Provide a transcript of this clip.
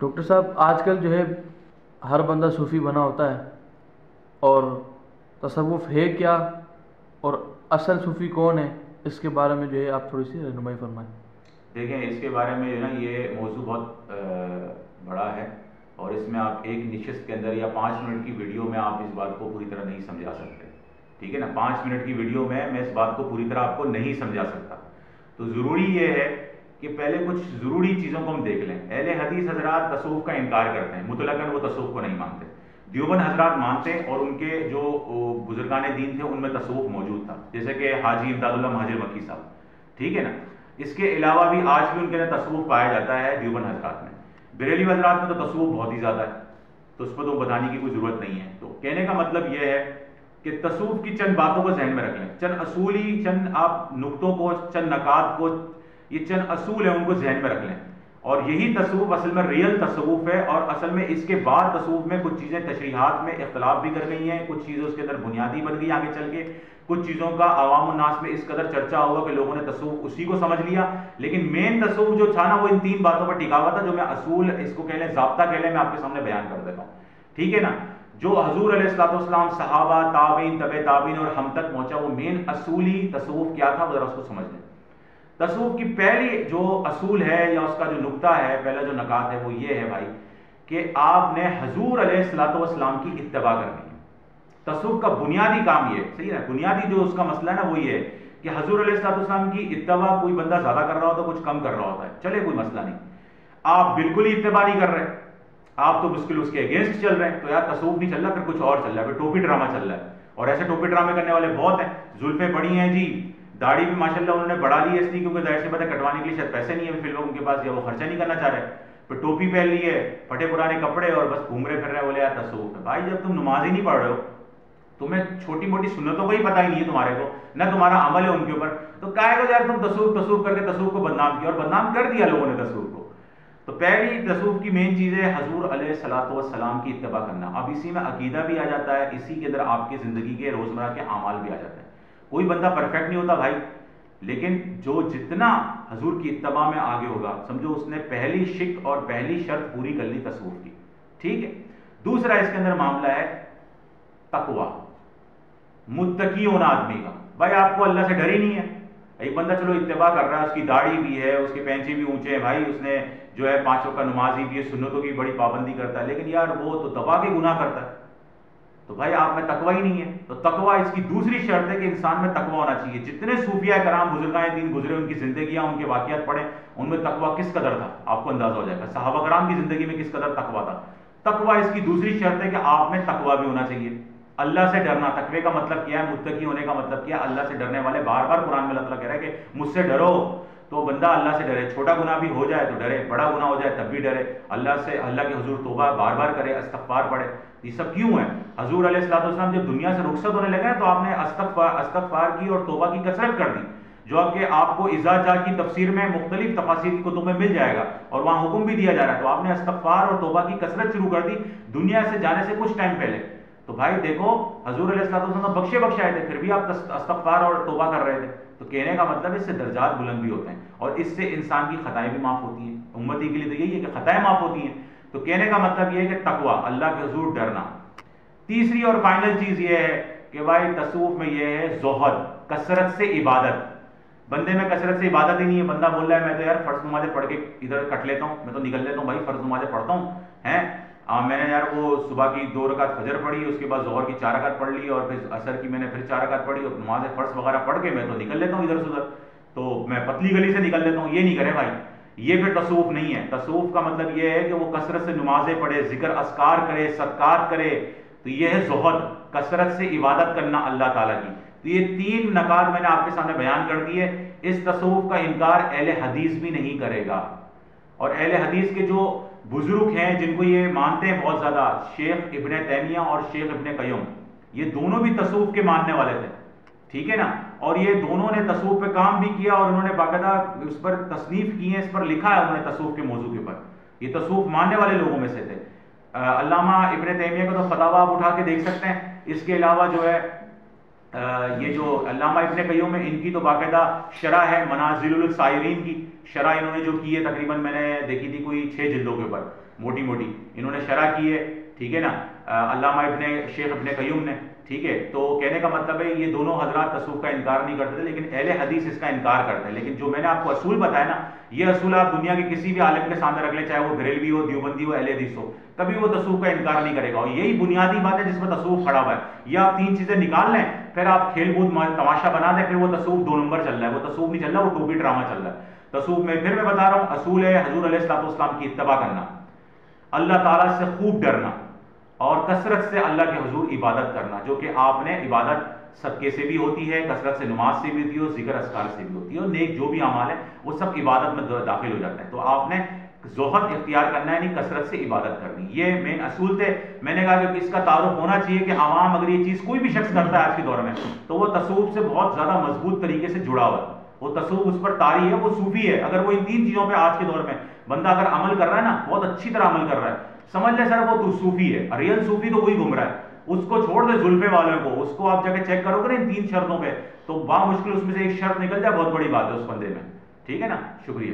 Doctor صاحب آج کل جو ہے ہر بندہ صوفی بنا ہوتا ہے، اور تصوف ہے کیا اور اصل صوفی کون ہے، اس کے بارے میں جو ہے آپ تھوڑی سی رہنمائی فرمائیں۔ دیکھیں اس کے بارے میں جو ہے نا یہ موضوع بہت بڑا ہے، اور اس میں آپ ایک نشست کے اندر یا 5 منٹ کی ویڈیو میں آپ اس بات کو پوری طرح نہیں سمجھا سکتے، ٹھیک ہے نا۔ 5 منٹ کی ویڈیو میں اس بات کو پوری طرح آپ کو نہیں سمجھا سکتا۔ تو ضروری یہ ہے کہ پہلے کچھ ضروری چیزوں کو ہم دیکھ لیں۔ اہل حدیث حضرات تصوف کا انکار کرتے ہیں، مطلقاً وہ تصوف کو نہیں مانتے۔ دیوبند حضرات مانتے ہیں، اور ان کے جو بزرگان دین تھے ان میں تصوف موجود تھا، جیسے کہ حاجی امداد اللہ مہاجر مکی صاحب، ٹھیک ہے نا۔ اس کے علاوہ بھی آج بھی ان کے اندر تصوف پایا جاتا ہے دیوبند حضرات میں۔ بریلوی حضرات میں تو تصوف بہت ہی زیادہ ہے، تو اس پر تو بتانے کی کوئی ضرورت نہیں ہے۔ تو کہنے کا مطلب یہ ہے کہ تصوف کی چند باتوں کو ذہن میں رکھ لیں، چند اصولی، چند آپ نقطوں کو، چند نکات کو، یہ چند اصول ہیں ان کو ذہن میں رکھ لیں، اور یہی تصوف اصل میں ریئل تصوف ہے۔ اور اصل میں اس کے بعد تصوف میں کچھ چیزیں تشریحات میں اختلاف بھی کر گئی ہیں، کچھ چیزیں اس کے اندر بنیادی بن گئی آگے چل کے، کچھ چیزوں کا عوام الناس میں اس قدر چرچا ہوا کہ لوگوں نے تصوف اسی کو سمجھ لیا۔ لیکن مین تصوف جو تھا نا وہ ان 3 باتوں پر ٹکا ہوا تھا، جو میں اصول اس کو کہہ لیں، ضابطہ کہہ لیں، میں آپ کے سامنے بیان کر دیتا ہوں، ٹھیک ہے نا۔ جو حضور علیہ الصلوۃ والسلام، صحابہ، تابعین، تبع تابعین اور ہم تک پہنچا، وہ مین اصولی تصوف کیا تھا وہ ذرا اس کو سمجھ لیں۔ تصوف کی پہلی جو اصول ہے یا اس کا جو نقطہ ہے، پہلا جو نکات ہے وہ یہ ہے بھائی کہ آپ نے حضور علیہ الصلوۃ والسلام کی اتباع کرنی ہے۔ تصوف کا بنیادی کام یہ ہے، صحیح ہے، بنیادی جو اس کا مسئلہ ہے نا وہ یہ ہے کہ حضور علیہ الصلوۃ والسلام کی اتباع، کوئی بندہ زیادہ کر رہا ہوتا ہے، کچھ کم کر رہا ہوتا ہے، چلے کوئی مسئلہ نہیں، آپ بالکل ہی اتباع نہیں کر رہے، آپ تو بالکل اس کے اگینسٹ چل رہے ہیں، تو یار تصوف نہیں چل رہا، پھر کچھ اور چل رہا ہے، پھر ٹوپی ڈرامہ چل رہا ہے۔ اور ایسے ٹوپی ڈرامے کرنے والے بہت ہیں، زلفیں بڑی ہیں جی، داڑھی بھی ماشاءاللہ انہوں نے بڑھا لی ہے، اس لیے کیونکہ ظاہر سی بات ہے کٹوانے کے لیے شاید پیسے نہیں ہیں فی الوقت ان کے پاس، یا وہ خرچہ نہیں کرنا چاہ رہے، پھر ٹوپی پہن لی ہے، پھٹے پرانے کپڑے، اور بس گھوم رہے پھر رہے، بولے یار تصوف ہے۔ بھائی جب تم نماز ہی نہیں پڑھ رہے ہو، تمہیں چھوٹی موٹی سنتوں کا ہی پتہ ہی نہیں ہے تمہارے کو، نہ تمہارا عمل ہے ان کے اوپر، تو کہے گا یار تم تصوف کر کے تصوف کو بدنام کیا، اور بدنام کر دیا لوگوں نے تصوف کو۔ تو پہلی تصوف کی مین چیز ہے حضور علیہ الصلوۃ والسلام کی اتباع کرنا۔ اب اسی میں عقیدہ بھی آ جاتا ہے، اسی کے اندر آپ کی زندگی کے روزمرہ کے اعمال بھی آ جاتے ہیں۔ کوئی بندہ پرفیکٹ نہیں ہوتا بھائی، لیکن جو جتنا حضور کی اتباع میں آگے ہوگا، سمجھو اس نے پہلی شک اور پہلی شرط پوری کر لی تصوف کی، ٹھیک ہے۔ دوسرا اس کے اندر معاملہ ہے تقوی، متقی ہونا آدمی کا۔ بھائی آپ کو اللہ سے ڈر ہی نہیں ہے، ایک بندہ چلو اتباع کر رہا ہے، اس کی داڑھی بھی ہے، اس کے پینچے بھی اونچے ہیں، بھائی اس نے جو ہے 5 وقت کا نمازی بھی ہے، سنتوں کی بڑی پابندی کرتا ہے، لیکن یار وہ تو دبا کے گناہ کرتا ہے، تو بھائی آپ میں تقوی ہی نہیں ہے۔ تو تقوی اس کی دوسری شرط ہے کہ انسان میں تقوی ہونا چاہیے۔ جتنے صوفیاء کرام بزرگان دین گزرے، ان کی زندگیاں، ان کے واقعات پڑھیں، ان میں تقوی کس قدر تھا آپ کو اندازہ ہو جائے گا، صحابہ کرام کی زندگی میں کس قدر تقوی تھا۔ تقوی اس کی دوسری شرط ہے کہ آپ میں تقوی بھی ہونا چاہیے، اللہ سے ڈرنا۔ تقوی کا مطلب کیا ہے، متقی ہونے کا مطلب کیا ہے، اللہ سے ڈرنے والے، بار بار قرآن میں اللہ تعالیٰ کہہ رہا ہے کہ مجھ سے ڈرو، تو بندہ اللہ سے ڈرے، چھوٹا گناہ بھی ہو جائے تو ڈرے، بڑا گناہ ہو جائے تب بھی ڈرے، اللہ سے، اللہ کے حضور توبہ بار بار کرے، استغفار پڑھے۔ یہ سب کیوں ہے؟ حضور علیہ الصلوۃ والسلام جب دنیا سے رخصت ہونے لگے نا، تو آپ نے استغفار کی اور توبہ کی کثرت کر دی، جو کہ آپ کو اذا جاء کی تفسیر میں مختلف تفاسیر کی کتب میں مل جائے گا، اور وہاں حکم بھی دیا جا رہا ہے۔ تو آپ نے استغفار اور توبہ کی کثرت شروع کر دی دنیا سے جانے سے کچھ ٹائم پہلے۔ تو بھائی دیکھو حضور علیہ الصلوۃ والسلام بخشے آئے تھے، پھر بھی آپ استغفار اور توبہ کر رہے تھے۔ تو کہنے کا مطلب اس سے درجات بلند بھی ہوتے ہیں، اور اس سے انسان کی خطائیں بھی معاف ہوتی ہیں۔ امتی کے لیے تو یہی ہے کہ خطائیں معاف ہوتی ہیں۔ تو کہنے کا مطلب یہ ہے کہ تقوی، اللہ کے حضور ڈرنا۔ تیسری اور فائنل چیز یہ ہے کہ بھائی تصوف میں یہ ہے زہد، کثرت سے عبادت۔ بندے میں کثرت سے عبادت ہی نہیں ہے، بندہ بول رہا ہے میں تو یار فرض نمازیں پڑھ کے ادھر کٹ لیتا ہوں، میں تو نکل لیتا ہوں بھائی، فرض نمازیں پڑھتا ہوں ہیں، میں نے یار وہ صبح کی 2 رکعت فجر پڑھی، اس کے بعد ظہر کی 4 رکعت پڑھ لی، اور پھر عصر کی میں نے پھر 4 رکعت پڑھی، اور نماز فرض وغیرہ پڑھ کے میں تو نکل لیتا ہوں ادھر سے ادھر، تو میں پتلی گلی سے نکل لیتا ہوں۔ یہ نہیں کرے بھائی، یہ پھر تصوف نہیں ہے۔ تصوف کا مطلب یہ ہے کہ وہ کثرت سے نمازیں پڑھے، ذکر اذکار کرے، صدقات کرے، تو یہ ہے زہد، کثرت سے عبادت کرنا اللہ تعالیٰ کی۔ تو یہ 3 نکات میں نے آپ کے سامنے بیان کر دیے۔ اس تصوف کا انکار اہل حدیث بھی نہیں کرے گا، اور اہل حدیث کے جو بزرگ ہیں جن کو یہ مانتے ہیں بہت زیادہ، شیخ ابن تیمیہ اور شیخ ابن قیم، یہ دونوں بھی تصوف کے ماننے والے تھے، ٹھیک ہے نا، اور یہ دونوں نے تصوف پہ کام بھی کیا، اور انہوں نے باقاعدہ اس پر تصنیف کی ہے، اس پر لکھا ہے انہوں نے تصوف کے موضوع کے اوپر، یہ تصوف ماننے والے لوگوں میں سے تھے۔ علامہ ابن تیمیہ کا تو فتاویٰ آپ اٹھا کے دیکھ سکتے ہیں۔ اس کے علاوہ جو ہے یہ جو علامہ ابن قیم ہے، ان کی تو باقاعدہ شرح ہے منازل السائرین کی، شرح انہوں نے جو کی ہے تقریباً میں نے دیکھی تھی کوئی 6 جلدوں کے اوپر موٹی موٹی انہوں نے شرح کی ہے، ٹھیک ہے نا، علامہ شیخ ابن قیوم نے، ٹھیک ہے. تو کہنے کا مطلب ہے یہ دونوں حضرات تصوف کا انکار نہیں کرتے تھے، لیکن اہل حدیث اس کا انکار کرتے ہیں. لیکن جو میں نے آپ کو اصول بتایا نا، یہ اصول آپ دنیا کے کسی بھی عالم کے سامنے رکھ لیں، چاہے وہ بریلوی ہو، دیوبندی ہو، اہل حدیث ہو، کبھی وہ تصوف کا انکار نہیں کرے گا. اور یہی بنیادی بات ہے جس میں تصوف کھڑا ہوا ہے. یہ آپ 3 چیزیں نکال لیں، پھر آپ کھیل کود تماشا بنا دیں، پھر وہ تصوف 2 نمبر چل رہا ہے. وہ تصوف نہیں چل رہا، وہ ٹوپی ڈرامہ چل رہا ہے. تصوف میں پھر میں بتا رہا ہوں اصول ہے حضور علیہ الصلوۃ والسلام کی اتباع کرنا، اللہ تعالیٰ سے خوب ڈرنا، اور کثرت سے اللہ کے حضور عبادت کرنا، جو کہ آپ نے عبادت صدقے سے بھی ہوتی ہے، کثرت سے نماز سے بھی ہوتی ہے، اور ذکر اذکار سے بھی ہوتی ہے، اور نیک جو بھی اعمال ہے وہ سب عبادت میں داخل ہو جاتا ہے. تو آپ نے زہد اختیار کرنا ہے، یعنی کثرت سے عبادت کرنی. یہ مین اصول تھے. میں نے کہا کہ اس کا تعارف ہونا چاہیے کہ عوام اگر یہ چیز کوئی بھی شخص کرتا ہے آج کے دور میں تو وہ تصوف سے بہت زیادہ مضبوط طریقے سے جڑا ہوا ہے، وہ تصوف اس پر طاری ہے، وہ صوفی ہے. اگر وہ ان 3 چیزوں پہ آج کے دور میں بندہ اگر عمل کر رہا ہے نا، بہت اچھی طرح عمل کر رہا ہے، سمجھ لے سر وہ تو صوفی ہے. ریئل صوفی تو وہی گھوم رہا ہے. اس کو چھوڑ دے زلفے والوں کو، اس کو آپ جا کے چیک کرو گے نا ان 3 شرطوں پہ، تو بامشکل اس میں سے ایک شرط نکل جائے، بہت بڑی بات ہے اس بندے میں. ٹھیک ہے نا، شکریہ.